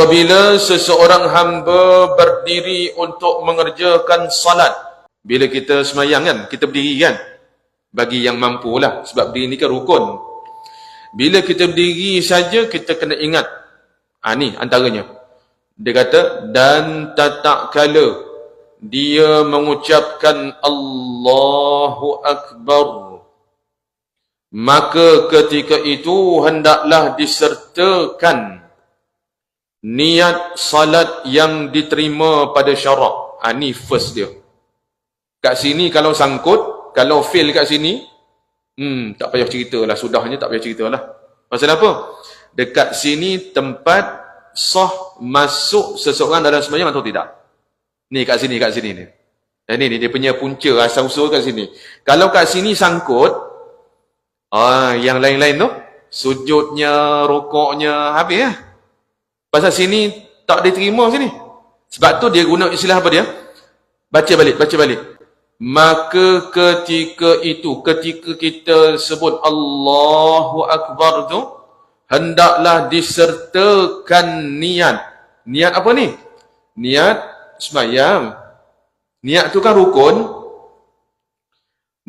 apabila seseorang hamba berdiri untuk mengerjakan salat. Bila kita semayang kan, kita berdiri kan, bagi yang mampu lah, sebab berdiri ni kan rukun. Bila kita berdiri saja, kita kena ingat, ni antaranya, dia kata, dan tak kala dia mengucapkan Allahu Akbar, maka ketika itu hendaklah disertakan niat salat yang diterima pada syarak. Ni first dia. Kat sini kalau sangkut, kalau fail kat sini, tak payah cerita lah, sudahnya tak payah cerita lah. Pasal apa? Dekat sini tempat sah masuk seseorang dalam sembahyang atau tidak. Ni kat sini ni. Ni dia punya punca asal usul kat sini. Kalau kat sini sangkut, yang lain-lain tu, sujudnya, rukuknya, habis lah. Pasal sini tak diterima sini. Sebab tu dia guna istilah apa dia? Baca balik. Maka ketika itu, ketika kita sebut Allahu Akbar tu, hendaklah disertakan niat. Niat apa ni? Niat sembahyang. Niat tu kan rukun.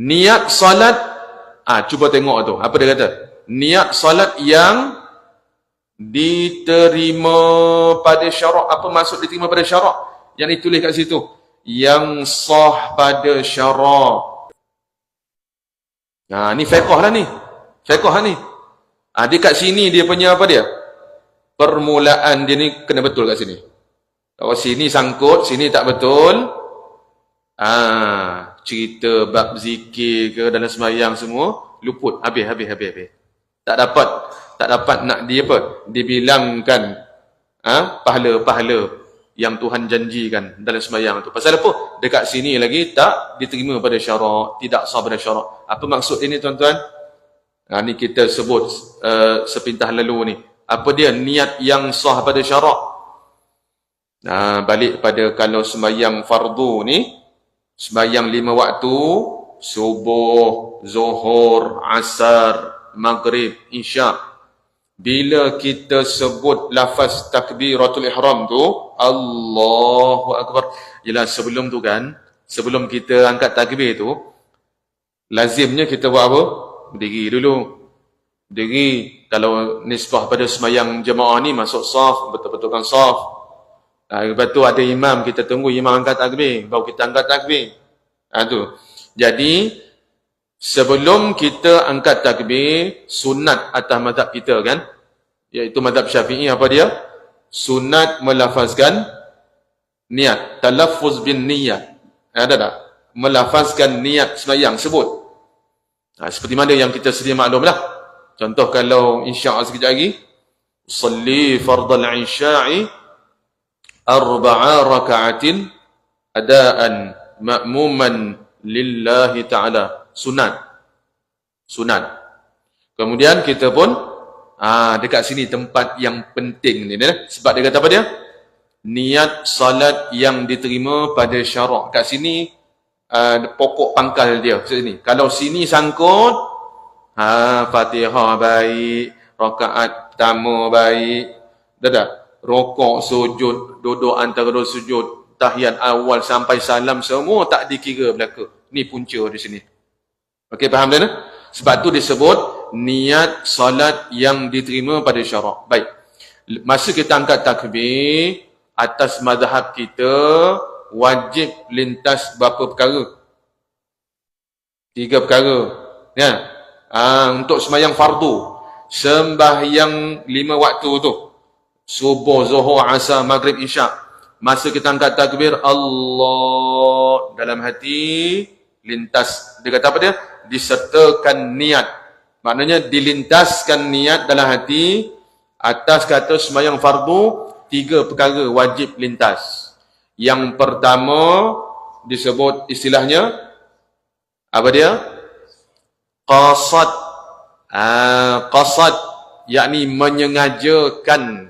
Niat salat, cuba tengok tu. Apa dia kata? Niat salat yang diterima pada syarak. Apa maksud diterima pada syarak? Yang ditulis kat situ, yang sah pada syarak. Ni fiqh lah ni. Dia kat sini dia punya apa dia? Permulaan dia ni kena betul kat sini. Kalau sini sangkut, sini tak betul, cerita bab zikir ke dalam sembahyang semua luput, habis. Tak dapat nak dibilangkan pahala-pahala yang Tuhan janjikan dalam sembahyang tu. Pasal apa? Dekat sini lagi tak diterima pada syarak, tidak sah pada syarak. Apa maksud ini tuan-tuan? Ni kita sebut sepintah lalu ni. Apa dia niat yang sah pada syarak? Balik pada kalau sembahyang fardu ni, sembahyang 5 waktu, subuh, zuhur, asar, maghrib, isyak. Bila kita sebut lafaz takbiratul ihram tu, Allahu Akbar. Yalah sebelum tu kan, sebelum kita angkat takbir tu, lazimnya kita buat apa? Berdiri dulu. Berdiri. Kalau nisbah pada sembahyang jemaah ni masuk saf, betul-betulkan saf. Lepas tu ada imam, kita tunggu imam angkat takbir, baru kita angkat takbir. Tu. Jadi sebelum kita angkat takbir, sunat atas mazhab kita kan, iaitu mazhab Syafi'i, apa dia? Sunat melafazkan niat, talaffuz bin niyat. Ada tak? Melafazkan niat sembahyang, sebut. Seperti mana yang kita sedia maklum lah. Contoh kalau isya' sekejap lagi, salli fardal isya'i 4 raka'atin adaan ma'muman lillahi ta'ala. Sunat. Kemudian kita pun dekat sini tempat yang penting ni, sebab dia kata apa dia? Niat salat yang diterima pada syarak. Kat sini pokok pangkal dia sini. Kalau sini sangkut, Fatihah baik, rakaat pertama baik, dah rokok, sujud, duduk antara dua sujud, tahiyat awal sampai salam semua tak dikira belaka. Ni punca di sini. Okey, faham tak? Sebab tu disebut niat salat yang diterima pada syarak. Baik. Masa kita angkat takbir, atas mazhab kita wajib lintas berapa perkara? 3 perkara. Ya. Untuk sembahyang fardu, sembahyang 5 waktu tu, subuh, zuhur, asar, maghrib, isyak. Masa kita angkat takbir, Allah, dalam hati lintas. Dia kata apa dia? Disertakan niat. Maknanya dilintaskan niat dalam hati atas kata sembahyang fardu, 3 perkara wajib lintas. Yang pertama disebut istilahnya apa dia? Qasad. Qasad yakni menyengajakan.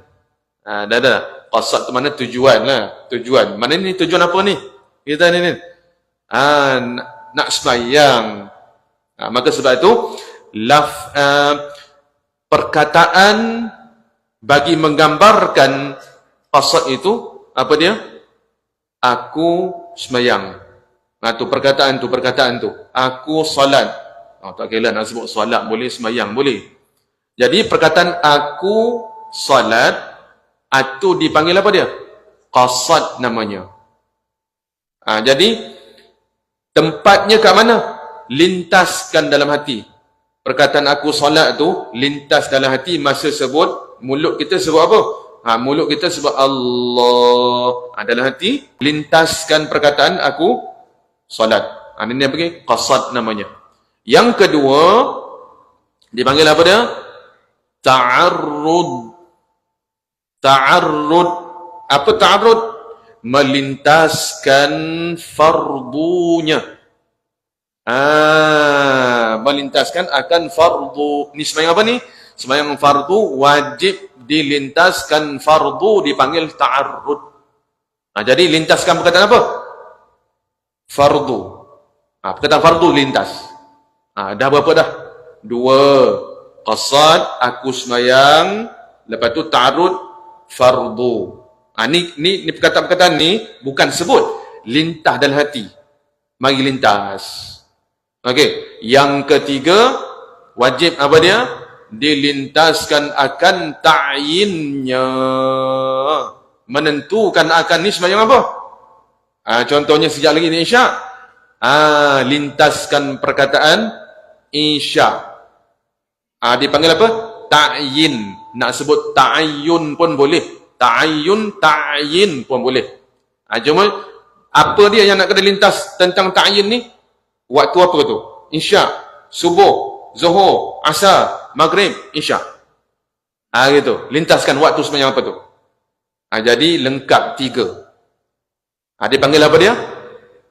Qasad tu mana tujuan lah. Tujuan. Mana ni tujuan apa ni? Kita ni. Nak sembahyang. Maka sebab itu perkataan bagi menggambarkan Qasad itu apa dia? Aku semayang. Tu perkataan tu. Aku salat. Tak kira nak sebut salat boleh, semayang boleh. Jadi perkataan aku salat, itu dipanggil apa dia? Qasad namanya. Jadi tempatnya kat mana? Lintaskan dalam hati. Perkataan aku salat tu lintas dalam hati masa sebut, mulut kita sebut apa? Mulut kita sebut Allah. Dalam hati lintaskan perkataan aku salat. Ini dia panggil qasad namanya. Yang kedua dipanggil apa dia? Ta'arrud. Ta'arrud. Apa ta'arrud? Melintaskan fardunya. Melintaskan akan fardu. Ni sembahyang apa ni? Sembahyang fardu wajib dilintaskan fardu dipanggil ta'arrud. Jadi lintaskan perkataan apa? Fardu. Perkataan fardu lintas. Dah berapa dah? 2. Qasad, aku sembahyang. Lepas tu ta'arrud, fardu. Ni perkataan-perkataan ni bukan sebut, lintas dalam hati. Mari lintas. Okey, yang ketiga wajib apa dia? Dilintaskan akan ta'yinnya. Menentukan akan ni sembahyang apa? Contohnya sejak lagi ni Isyak. Lintaskan perkataan Isyak. Dipanggil apa? Ta'yin. Nak sebut ta'ayyun pun boleh. Ta'ayyun, ta'yin pun boleh. Cuma apa dia yang nak kena lintas tentang ta'yin ni? Waktu apa tu? Isyak, subuh, zuhur, asar, maghrib, isyak. Gitu. Lintaskan waktu sembahyang apa tu? Jadi lengkap 3. Dia panggil apa dia?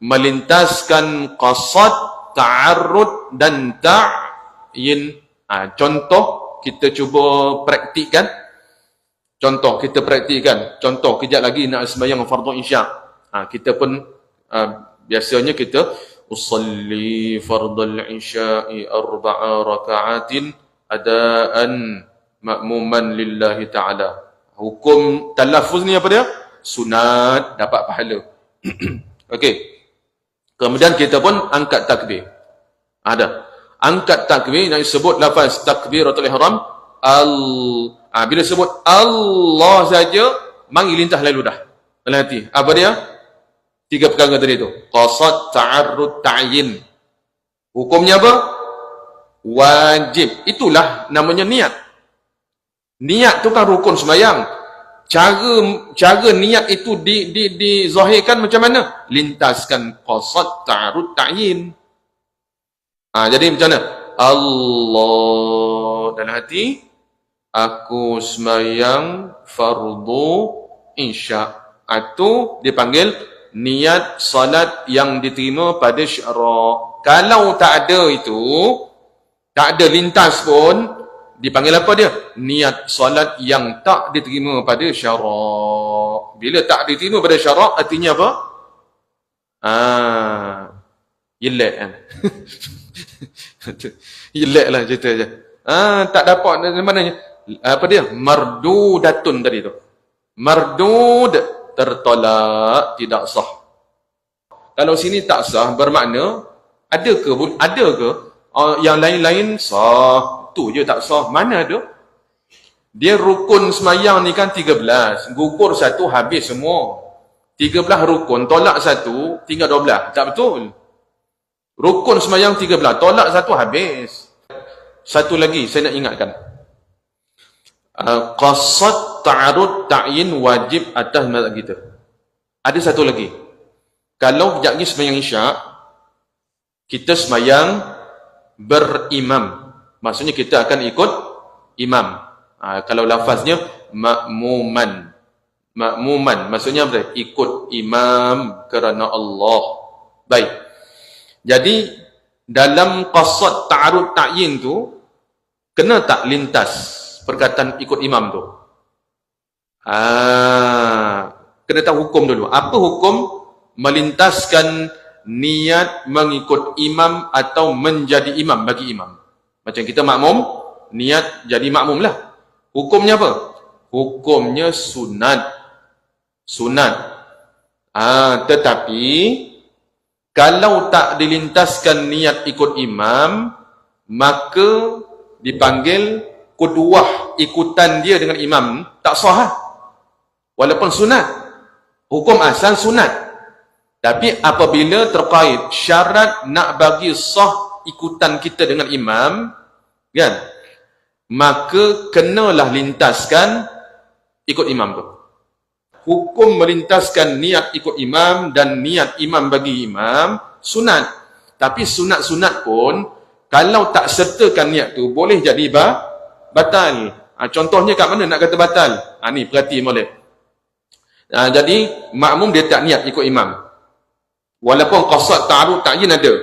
Melintaskan qasad, ta'arrud dan ta'yin. Contoh kita cuba praktikkan. Contoh kejap lagi nak sembahyang fardhu isyak. Kita pun biasanya kita usalli fardhal isya'i 4 raka'atin adaan ma'muman lillahi ta'ala. Hukum talaffuz ni apa dia? Sunat, dapat pahala. Okey. Kemudian kita pun angkat takbir. Ada. Angkat takbir yang disebut lafaz takbiratul ihram. Bila sebut Allah saja, mari lintas lalu dah dalam hati. Apa dia? 3 perkara tadi tu. Qasad, ta'arrud, ta'yin. Hukumnya apa? Wajib. Itulah namanya niat. Niat tu kan rukun sembahyang. Cara niat itu dizahirkan macam mana? Lintaskan qasad, ta'arrud, ta'yin. Jadi macam mana? Allah dalam hati, aku sembahyang fardu isyak. Itu dipanggil niat salat yang diterima pada syarak. Kalau tak ada itu, tak ada lintas pun, dipanggil apa dia? Niat salat yang tak diterima pada syarak. Bila tak diterima pada syarak, artinya apa? Yelek kan? Yelek lah cerita je. Tak dapat dari mananya? Apa dia? Mardudatun tadi tu. Mardud, tertolak, tidak sah. Kalau sini tak sah, bermakna ada ke yang lain-lain sah? Tu je tak sah. Mana ada? Dia rukun semayang ni kan 13. Gugur 1 habis semua. 13 rukun, tolak 1, tinggal 12. Tak betul. Rukun semayang 13, tolak 1 habis. Satu lagi saya nak ingatkan. Qasad, ta'arud, ta'yin wajib atas mazhab kita. Ada satu lagi. Kalau kejap lagi semayang isyak, kita semayang berimam. Maksudnya kita akan ikut imam. Kalau lafaznya ma'muman. Ma'muman maksudnya apa? Ikut imam kerana Allah. Baik. Jadi dalam qasad, ta'arud, ta'yin tu kena tak lintas perkataan ikut imam tu? Kena tahu hukum dulu. Apa hukum melintaskan niat mengikut imam atau menjadi imam bagi imam? Macam kita makmum, niat jadi makmum lah. Hukumnya apa? Hukumnya sunat. sunat. Tetapi kalau tak dilintaskan niat ikut imam, maka dipanggil qudwah, ikutan dia dengan imam tak sah lah. Walaupun sunat, hukum asal sunat. Tapi apabila terkait syarat nak bagi sah ikutan kita dengan imam, kan, maka kenalah lintaskan ikut imam tu. Hukum melintaskan niat ikut imam dan niat imam bagi imam sunat. Tapi sunat-sunat pun kalau tak sertakan niat tu boleh jadi batal. Contohnya kat mana nak kata batal? Ni perhati molek. Jadi makmum dia tak niat ikut imam. Walaupun qasad ta'arud ta'yin ada,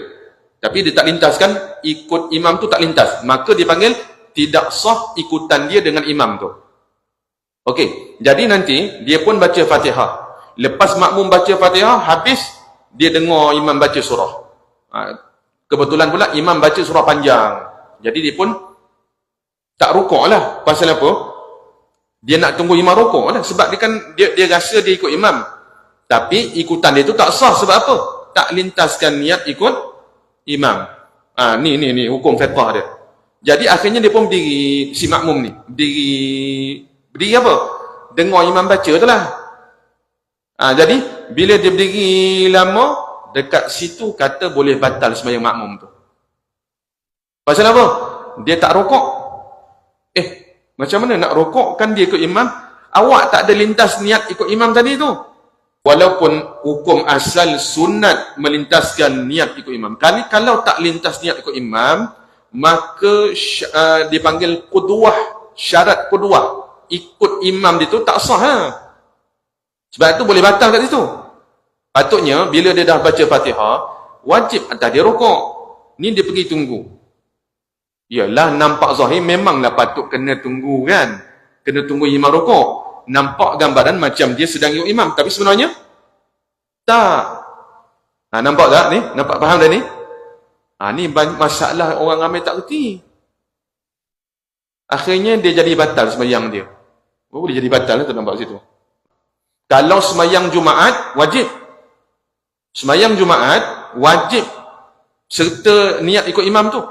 tapi dia tak lintaskan ikut imam tu, tak lintas, maka dipanggil tidak sah ikutan dia dengan imam tu. Okey, jadi nanti dia pun baca Fatihah. Lepas makmum baca Fatihah habis, dia dengar imam baca surah. Kebetulan pula imam baca surah panjang. Jadi dia pun tak rukuk lah. Pasal apa? Dia nak tunggu imam rukuk lah. Sebab dia rasa dia ikut imam. Tapi ikutan dia tu tak sah. Sebab apa? Tak lintaskan niat ikut imam. Ni hukum fiqh dia. Jadi akhirnya dia pun berdiri, si makmum ni. Berdiri apa? Dengar imam baca tu lah. Jadi bila dia berdiri lama, dekat situ kata boleh batal sembahyang makmum tu. Pasal apa? Dia tak rokok. Macam mana nak rokok? Kan dia ikut imam. Awak tak ada lintas niat ikut imam tadi tu. Walaupun hukum asal sunat melintaskan niat ikut imam. Kalau tak lintas niat ikut imam, maka dipanggil qudwah, syarat qudwah. Ikut imam dia tu tak sah. Sebab itu boleh batal kat situ. Patutnya bila dia dah baca Fatihah, wajib atas dia rokok. Ni dia pergi tunggu. Yalah, nampak zahir memanglah patut kena tunggu kan. Kena tunggu imam rokok. Nampak gambaran macam dia sedang ikut imam, tapi sebenarnya tak. Nampak tak ni? Nampak faham dah ni? Ni masalah orang ramai tak reti. Akhirnya dia jadi batal sembahyang dia. Boleh jadi batal tu, nampak situ. Kalau sembahyang Jumaat wajib. Sembahyang Jumaat wajib serta niat ikut imam tu.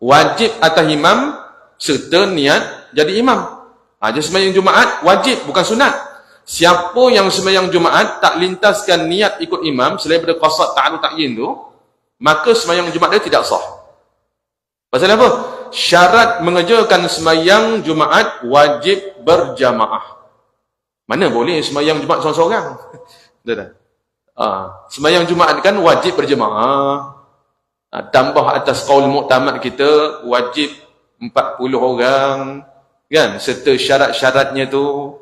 Wajib atas imam serta niat jadi imam. Jadi sembahyang Jumaat wajib, bukan sunat. Siapa yang sembahyang Jumaat tak lintaskan niat ikut imam selain daripada qasad ta'arud ta'yin tu, maka sembahyang Jumaat dia tidak sah. Pasal apa? Syarat mengerjakan sembahyang Jumaat wajib berjamaah. Mana boleh sembahyang Jumaat seorang-seorang? Sembahyang Jumaat kan wajib berjamaah. Tambah atas qaul muktamad kita wajib 40 orang. Kan, serta syarat-syaratnya tu.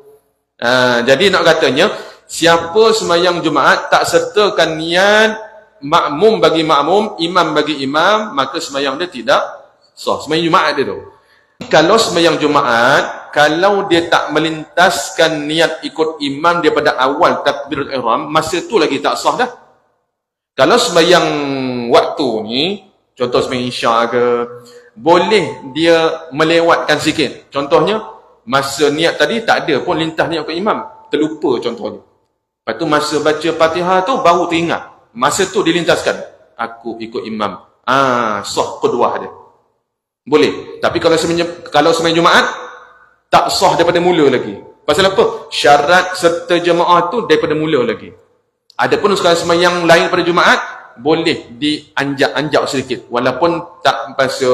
Jadi nak katanya, siapa sembahyang Jumaat tak sertakan niat makmum bagi makmum, imam bagi imam, maka sembahyang dia tidak sah. Sembahyang Jumaat dia tu. Kalau sembahyang Jumaat, kalau dia tak melintaskan niat ikut imam daripada awal takbiratul ihram, masa tu lagi tak sah dah. Kalau sembahyang waktu ni, contoh sembahyang Isya ke, boleh dia melewatkan sikit. Contohnya, masa niat tadi tak ada pun lintas niat ikut imam. Terlupa contohnya. Lepas tu masa baca Fatihah tu baru teringat. Masa tu dilintaskan. Aku ikut imam. Sah qudwah dia. Boleh. Tapi kalau sembahyang Jumaat, tak sah daripada mula lagi. Pasal apa? Syarat serta jemaah tu daripada mula lagi. Adapun sekarang sembahyang lain pada Jumaat, boleh dianjak-anjak sedikit walaupun tak masa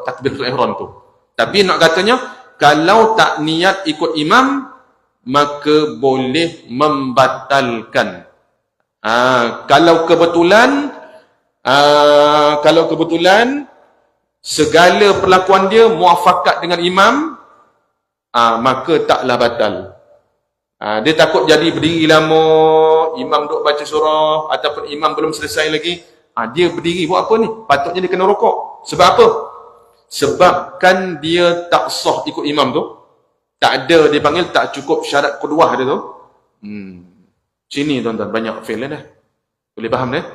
takbiratul ihram tu. Tapi nak katanya kalau tak niat ikut imam maka boleh membatalkan. Kalau kebetulan segala perlakuan dia muafakat dengan imam, maka taklah batal. Dia takut jadi berdiri lama, imam duk baca surah, ataupun imam belum selesai lagi, dia berdiri buat apa ni? Patutnya dia kena rokok. Sebab apa? Sebab kan dia tak sah ikut imam tu. Tak ada, dia panggil tak cukup syarat qudwah dia tu. Sini tuan-tuan, banyak fail dah. Boleh faham dah?